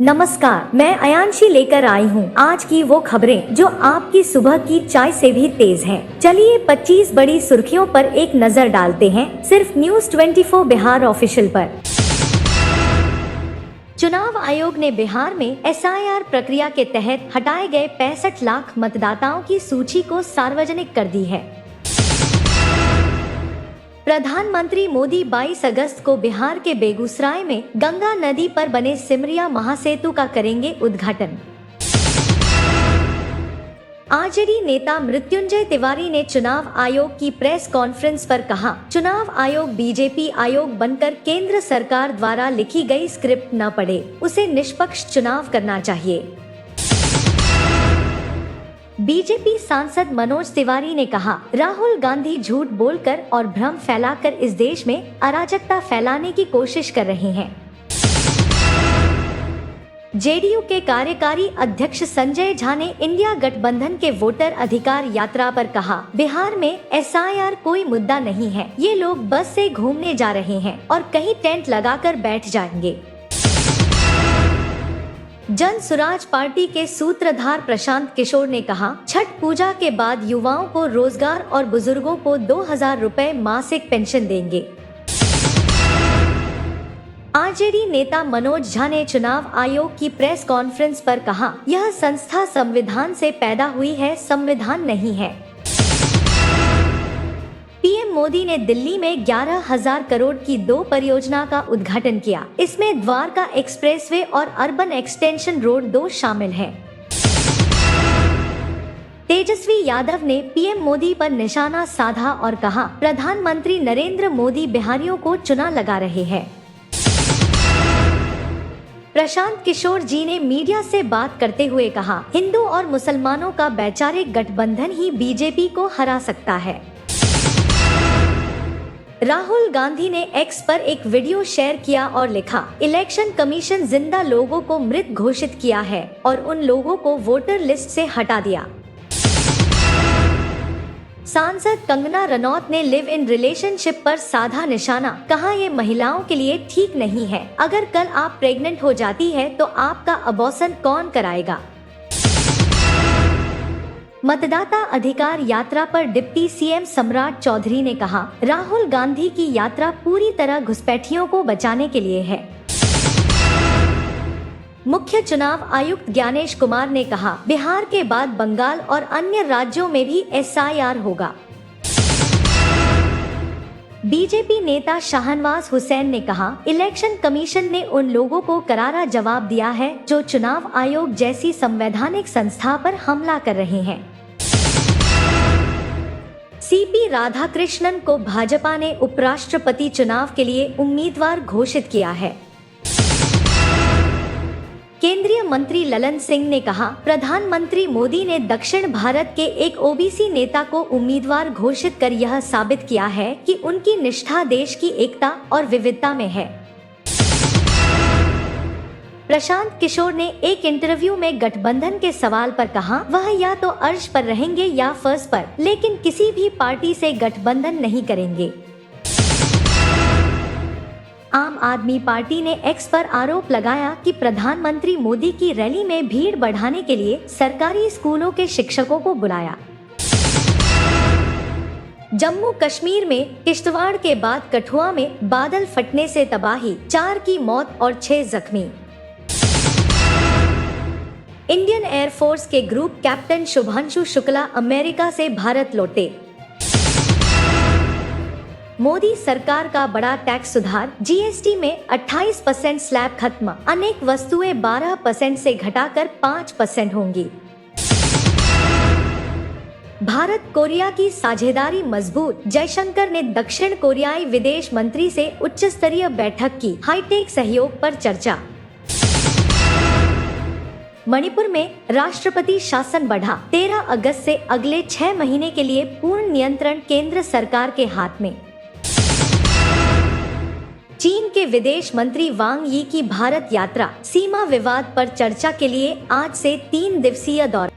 नमस्कार, मैं अयांशी लेकर आई हूँ आज की वो खबरें जो आपकी सुबह की चाय से भी तेज हैं। चलिए 25 बड़ी सुर्खियों पर एक नजर डालते हैं सिर्फ न्यूज 24 बिहार ऑफिशियल पर। चुनाव आयोग ने बिहार में SIR प्रक्रिया के तहत हटाए गए 65 लाख मतदाताओं की सूची को सार्वजनिक कर दी है। प्रधानमंत्री मोदी 22 अगस्त को बिहार के बेगूसराय में गंगा नदी पर बने सिमरिया महासेतु का करेंगे उद्घाटन। आरजेडी नेता मृत्युंजय तिवारी ने चुनाव आयोग की प्रेस कॉन्फ्रेंस पर कहा, चुनाव आयोग बीजेपी आयोग बनकर केंद्र सरकार द्वारा लिखी गई स्क्रिप्ट न पढ़े, उसे निष्पक्ष चुनाव करना चाहिए। बीजेपी सांसद मनोज तिवारी ने कहा, राहुल गांधी झूठ बोलकर और भ्रम फैलाकर इस देश में अराजकता फैलाने की कोशिश कर रहे हैं। जेडीयू के कार्यकारी अध्यक्ष संजय झा ने इंडिया गठबंधन के वोटर अधिकार यात्रा पर कहा, बिहार में SIR कोई मुद्दा नहीं है, ये लोग बस से घूमने जा रहे हैं और कहीं टेंट लगाकर बैठ जाएंगे। जन सुराज पार्टी के सूत्रधार प्रशांत किशोर ने कहा, छठ पूजा के बाद युवाओं को रोजगार और बुजुर्गों को 2000 रुपए मासिक पेंशन देंगे। आरजेडी नेता मनोज झा ने चुनाव आयोग की प्रेस कॉन्फ्रेंस पर कहा, यह संस्था संविधान से पैदा हुई है, संविधान नहीं है। पीएम मोदी ने दिल्ली में 11,000 करोड़ की 2 परियोजना का उद्घाटन किया। इसमें द्वारका एक्सप्रेसवे और अर्बन एक्सटेंशन रोड 2 शामिल हैं। तेजस्वी यादव ने पीएम मोदी पर निशाना साधा और कहा, प्रधानमंत्री नरेंद्र मोदी बिहारियों को चुना लगा रहे हैं। प्रशांत किशोर जी ने मीडिया से बात करते हुए कहा, हिंदू और मुसलमानों का वैचारिक गठबंधन ही बीजेपी को हरा सकता है। राहुल गांधी ने एक्स पर एक वीडियो शेयर किया और लिखा, इलेक्शन कमीशन जिंदा लोगों को मृत घोषित किया है और उन लोगों को वोटर लिस्ट से हटा दिया। सांसद कंगना रनौत ने लिव इन रिलेशनशिप पर साधा निशाना, कहा ये महिलाओं के लिए ठीक नहीं है, अगर कल आप प्रेग्नेंट हो जाती है तो आपका अबॉर्शन कौन कराएगा। मतदाता अधिकार यात्रा पर डिप्टी सीएम सम्राट चौधरी ने कहा, राहुल गांधी की यात्रा पूरी तरह घुसपैठियों को बचाने के लिए है। मुख्य चुनाव आयुक्त ज्ञानेश कुमार ने कहा, बिहार के बाद बंगाल और अन्य राज्यों में भी SIR होगा। बीजेपी नेता शाहनवाज हुसैन ने कहा, इलेक्शन कमीशन ने उन लोगों को करारा जवाब दिया है जो चुनाव आयोग जैसी संवैधानिक संस्था पर हमला कर रहे हैं। CP राधाकृष्णन को भाजपा ने उपराष्ट्रपति चुनाव के लिए उम्मीदवार घोषित किया है। केंद्रीय मंत्री ललन सिंह ने कहा, प्रधानमंत्री मोदी ने दक्षिण भारत के एक OBC नेता को उम्मीदवार घोषित कर यह साबित किया है कि उनकी निष्ठा देश की एकता और विविधता में है। प्रशांत किशोर ने एक इंटरव्यू में गठबंधन के सवाल पर कहा, वह या तो अर्श पर रहेंगे या फर्श पर, लेकिन किसी भी पार्टी से गठबंधन नहीं करेंगे। आम आदमी पार्टी ने एक्स पर आरोप लगाया कि प्रधानमंत्री मोदी की रैली में भीड़ बढ़ाने के लिए सरकारी स्कूलों के शिक्षकों को बुलाया। जम्मू कश्मीर में किश्तवाड़ के बाद कठुआ में बादल फटने से तबाही, 4 की मौत और 6 जख्मी। इंडियन एयरफोर्स के group captain Shubhanshu Shukla America से भारत लौटे। मोदी सरकार का बड़ा टैक्स सुधार, GST में 28% स्लैब खत्म, अनेक वस्तुएं 12% से घटाकर 5% होंगी। भारत कोरिया की साझेदारी मजबूत, जयशंकर ने दक्षिण कोरियाई विदेश मंत्री से उच्च स्तरीय बैठक की, हाईटेक सहयोग पर चर्चा। मणिपुर में राष्ट्रपति शासन बढ़ा, 13 अगस्त से अगले 6 महीने के लिए पूर्ण नियंत्रण केंद्र सरकार के हाथ में। चीन के विदेश मंत्री वांग यी की भारत यात्रा, सीमा विवाद पर चर्चा के लिए आज से 3 दिवसीय दौरा।